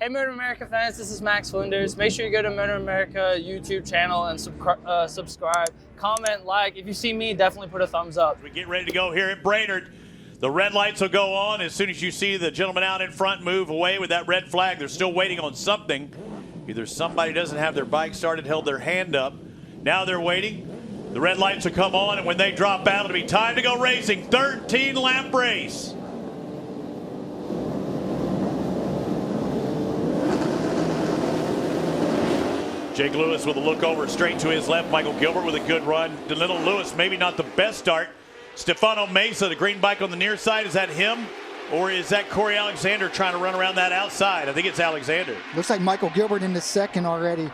Hey MotoAmerica fans, this is Max Flinders. Make sure you go to MotoAmerica YouTube channel and subscribe, comment, like. If you see me, definitely put a thumbs up. We get ready to go here at Brainerd. The red lights will go on as soon as you see the gentleman out in front move away with that red flag. They're still waiting on something. Either somebody doesn't have their bike started, held their hand up. Now they're waiting. The red lights will come on, and when they drop out, it'll be time to go racing. 13-lap race. Jake Lewis with a look over straight to his left. Michael Gilbert with a good run. Danilo Lewis, maybe not the best start. Stefano Mesa, the green bike on the near side. Is that him? Or is that Corey Alexander trying to run around that outside? I think it's Alexander. Looks like Michael Gilbert in the second already.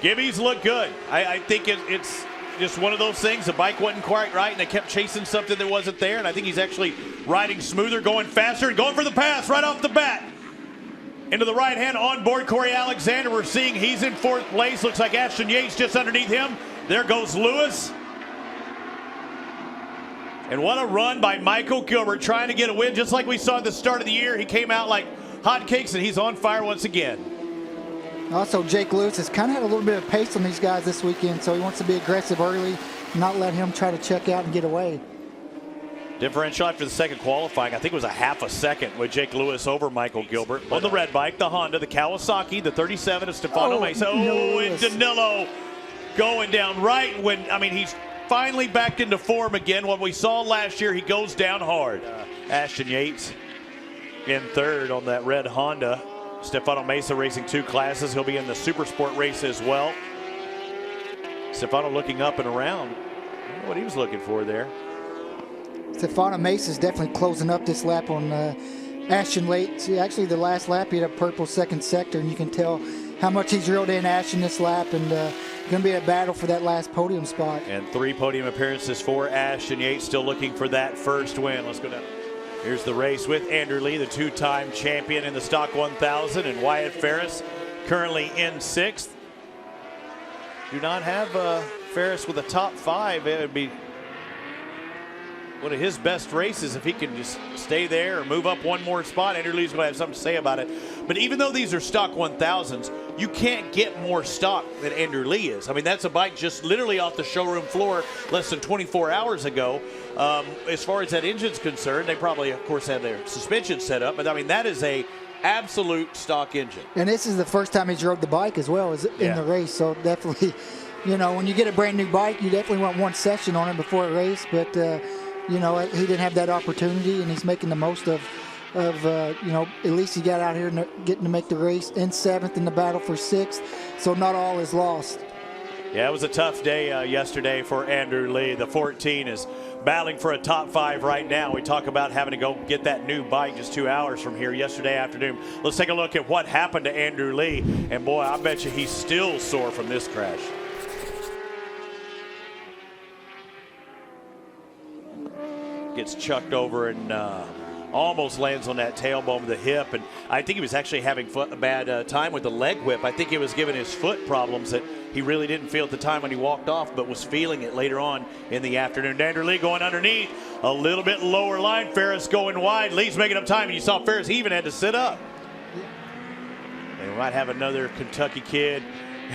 Gibbies look good. I think it's just one of those things. The bike wasn't quite right, and they kept chasing something that wasn't there. And I think he's actually riding smoother, going faster, and going for the pass right off the bat. Into the right hand on board, Corey Alexander. We're seeing he's in fourth place. Looks like Ashton Yates just underneath him. There goes Lewis. And what a run by Michael Gilbert, trying to get a win, just like we saw at the start of the year. He came out like hotcakes, and he's on fire once again. Also, Jake Lewis has kind of had a little bit of pace on these guys this weekend, so he wants to be aggressive early, not let him try to check out and get away. Differential after the second qualifying, I think it was a half a second with Jake Lewis over Michael Gilbert. On the red bike, the Honda, the Kawasaki, the 37 of Stefano Mesa. Oh, and Danilo going down right when, I mean, he's finally back into form again. What we saw last year, he goes down hard. Ashton Yates in third on that red Honda. Stefano Mesa racing two classes. He'll be in the Super Sport race as well. Stefano looking up and around. I don't know what he was looking for there. Stefano Mesa is definitely closing up this lap on Ashton Yates. Actually, the last lap he had a purple second sector, and you can tell how much he's reeled in Ashton this lap, and going to be a battle for that last podium spot. And 3 podium appearances for Ashton Yates, still looking for that first win. Let's go down. Here's the race with Andrew Lee, the 2-time champion in the Stock 1000, and Wyatt Ferris currently in 6th. Do not have Ferris with a top 5. It would be one of his best races if he can just stay there or move up one more spot. Andrew Lee's going to have something to say about it. But even though these are Stock 1000s, you can't get more stock than Andrew Lee is. I mean, that's a bike just literally off the showroom floor less than 24 hours ago. As far as that engine's concerned, they probably, of course, have their suspension set up. But, I mean, that is a absolute stock engine. And this is the first time he's rode the bike as well as in the race. So definitely, you know, when you get a brand new bike, you definitely want one session on it before a race. But, you know, he didn't have that opportunity, and he's making the most of you know, at least he got out here getting to make the race in 7th in the battle for 6th, so not all is lost. Yeah, it was a tough day yesterday for Andrew Lee. The 14 is battling for a top 5 right now. We talk about having to go get that new bike just 2 hours from here yesterday afternoon. Let's take a look at what happened to Andrew Lee, and boy, I bet you he's still sore from this crash. Gets chucked over and almost lands on that tailbone of the hip, and I think he was actually having a bad time with the leg whip. I think he was giving his foot problems that he really didn't feel at the time when he walked off, but was feeling it later on in the afternoon. Andrew Lee going underneath, a little bit lower line. Ferris going wide. Lee's making up time, and you saw Ferris, he even had to sit up. And we might have another Kentucky kid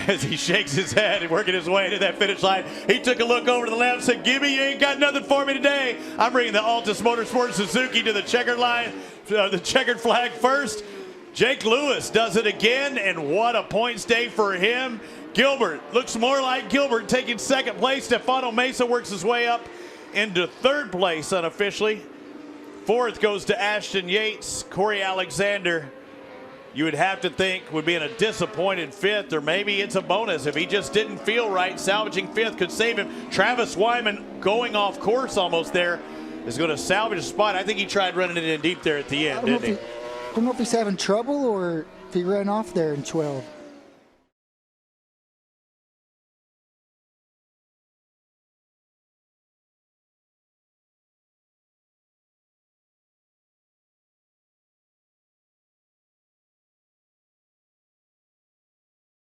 as he shakes his head and working his way to that finish line. He took a look over to the left and said, "Gibby, you ain't got nothing for me today. I'm bringing the Altus Motorsports Suzuki to the checkered line, the checkered flag first." Jake Lewis does it again, and what a points day for him. Gilbert looks more like Gilbert taking 2nd place. Stefano Mesa works his way up into 3rd place unofficially. 4th goes to Ashton Yates. Corey Alexander, you would have to think, would be in a disappointed 5th, or maybe it's a bonus if he just didn't feel right. Salvaging 5th could save him. Travis Wyman going off course almost there is going to salvage a spot. I think he tried running it in deep there at the end, didn't he? I don't know if he's having trouble or if he ran off there in 12.